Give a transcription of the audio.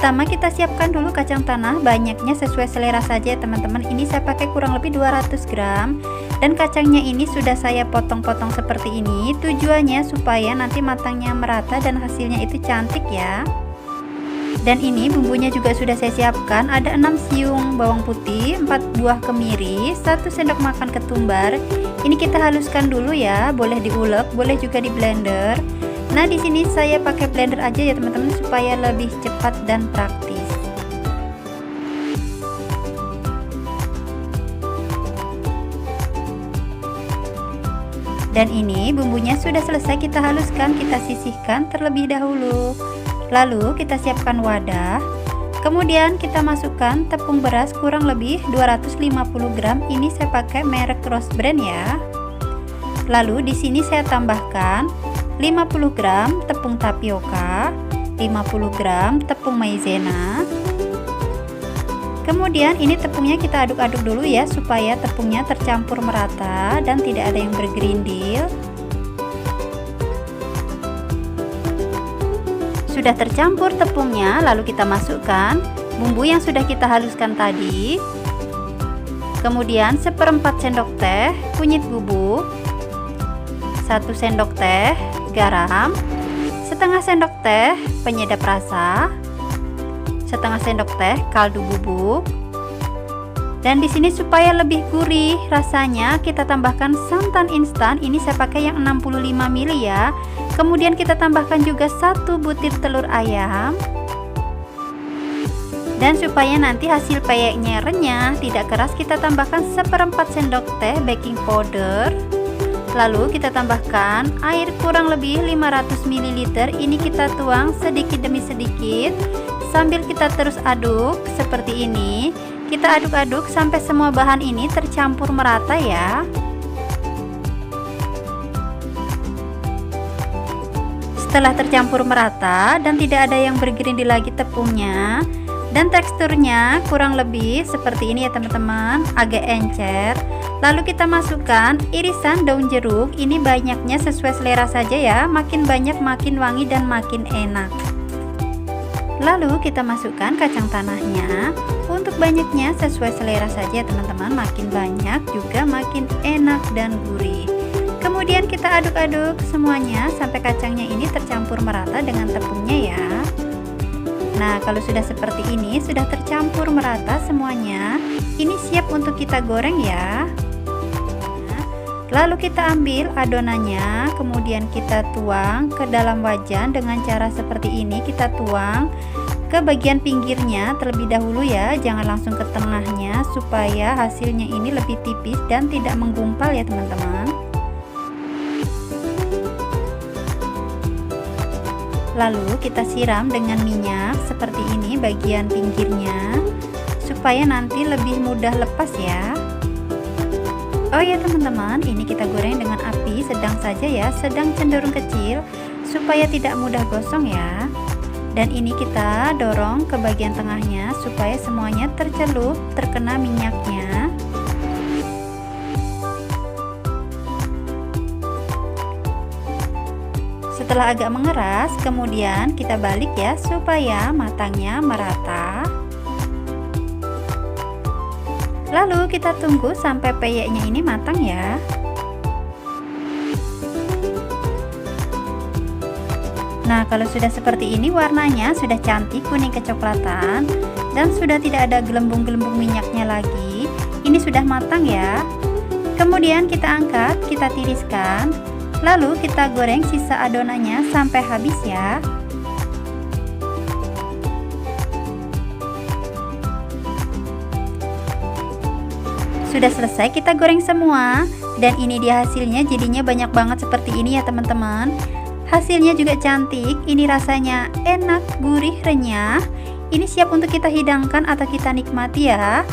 Pertama kita siapkan dulu kacang tanah, banyaknya sesuai selera saja ya teman-teman. Ini saya pakai kurang lebih 200 gram. Dan kacangnya ini sudah saya potong-potong seperti ini. Tujuannya supaya nanti matangnya merata dan hasilnya itu cantik ya. Dan ini bumbunya juga sudah saya siapkan. Ada 6 siung bawang putih, 4 buah kemiri, 1 sendok makan ketumbar. Ini kita haluskan dulu ya, boleh diulek, boleh juga di blender. Nah, di sini saya pakai blender aja ya teman-teman supaya lebih cepat dan praktis. Dan ini bumbunya sudah selesai kita haluskan, kita sisihkan terlebih dahulu. Lalu kita siapkan wadah. Kemudian kita masukkan tepung beras kurang lebih 250 gram. Ini saya pakai merek Rose Brand ya. Lalu di sini saya tambahkan 50 gram tepung tapioka, 50 gram tepung maizena. Kemudian ini tepungnya kita aduk-aduk dulu ya supaya tepungnya tercampur merata dan tidak ada yang bergerindil. Sudah tercampur tepungnya, lalu kita masukkan bumbu yang sudah kita haluskan tadi. Kemudian 1/4 sendok teh kunyit bubuk, 1 sendok teh garam, setengah sendok teh penyedap rasa, setengah sendok teh kaldu bubuk. Dan di sini supaya lebih gurih rasanya kita tambahkan santan instan. Ini saya pakai yang 65 ml ya. Kemudian kita tambahkan juga 1 butir telur ayam. Dan supaya nanti hasil peyeknya renyah, tidak keras, kita tambahkan 1/4 sendok teh baking powder. Lalu kita tambahkan air kurang lebih 500 ml. Ini kita tuang sedikit demi sedikit sambil kita terus aduk seperti ini. Kita aduk-aduk sampai semua bahan ini tercampur merata ya. Setelah tercampur merata dan tidak ada yang bergerindil lagi tepungnya, dan teksturnya kurang lebih seperti ini ya teman-teman, agak encer. Lalu kita masukkan irisan daun jeruk. Ini banyaknya sesuai selera saja ya, makin banyak makin wangi dan makin enak. Lalu kita masukkan kacang tanahnya. Untuk banyaknya sesuai selera saja teman-teman, makin banyak juga makin enak dan gurih. Kemudian kita aduk-aduk semuanya sampai kacangnya ini tercampur merata dengan tepungnya ya. Nah, kalau sudah seperti ini, sudah tercampur merata semuanya, ini siap untuk kita goreng ya. Lalu kita ambil adonannya, kemudian kita tuang ke dalam wajan dengan cara seperti ini. Kita tuang ke bagian pinggirnya terlebih dahulu ya, jangan langsung ke tengahnya supaya hasilnya ini lebih tipis dan tidak menggumpal ya teman-teman. Lalu kita siram dengan minyak seperti ini bagian pinggirnya supaya nanti lebih mudah lepas ya. Oh ya teman-teman, ini kita goreng dengan api sedang saja ya, sedang cenderung kecil supaya tidak mudah gosong ya. Dan ini kita dorong ke bagian tengahnya supaya semuanya tercelup, terkena minyaknya. Setelah agak mengeras, kemudian kita balik ya supaya matangnya merata. Lalu kita tunggu sampai peyeknya ini matang ya. Nah, kalau sudah seperti ini warnanya sudah cantik kuning kecoklatan dan sudah tidak ada gelembung-gelembung minyaknya lagi. Ini sudah matang ya. Kemudian kita angkat, kita tiriskan. Lalu kita goreng sisa adonannya sampai habis ya. Sudah selesai kita goreng semua. Dan ini dia hasilnya, jadinya banyak banget seperti ini ya teman-teman. Hasilnya juga cantik. Ini rasanya enak, gurih, renyah. Ini siap untuk kita hidangkan atau kita nikmati ya.